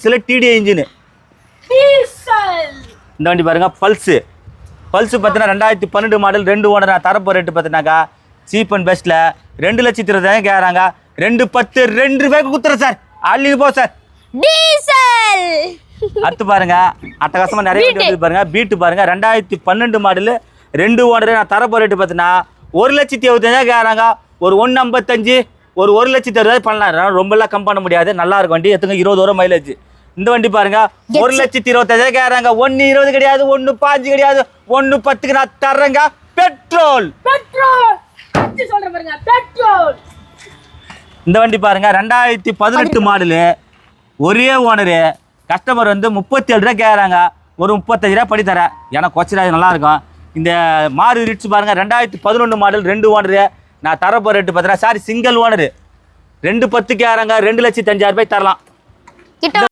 சில DD engine இந்த வண்டி பாருங்க பல்ஸு பார்த்தீங்கன்னா 2012 மாடல் 2 ஓனர் நான் தரப்போ ரேட்டு பார்த்தீங்கன்னாக்கா சீப் அண்ட் பெஸ்ட்டில் 2,20,000 கேட்குறாங்க 2,10,000 2 ரூபாய்க்கு குத்துறேன் சார் அள்ளி போ சார் டீசல். அடுத்து பாருங்க அட்டகாசமாக நிறைய வண்டி வந்து பாருங்க பீட்டு பாருங்க 2012 மாடல் 2 ஓனர் நான் தரப்போ ரேட்டு பார்த்தீங்கன்னா 1,70,000 கேட்குறாங்க ஒரு 1,55 ஒரு 1,60,000 பண்ணலாம் ரொம்பலாம் கம் பண்ண முடியாது நல்லா இருக்கும் வண்டி எத்துங்க 20 வரும் மைலேஜ் இந்த வண்டி பாருங்க 1,25,000 கேட்குறாங்க 1,20 கிடையாது 1,5 கிடையாது 1,10 நான் தர்றேங்க பெட்ரோல் இந்த வண்டி பாருங்க 2018 மாடலு ஒரே ஓனரு கஸ்டமர் வந்து 37 ரூபா கேட்குறாங்க ஒரு 35 ரூபா படி தரேன் ஏன்னா கொச்சிராஜ் நல்லா இருக்கும் இந்த மாறு ரிட்ஸ் பாருங்க 2011 மாடல் 2 ஓனரு நான் தரப்போ ரேட்டு பார்த்தீங்கன்னா சாரி சிங்கிள் ஓனரு 2,10 கேட்குறாங்க 2,05,000 ரூபாய் தரலாம்.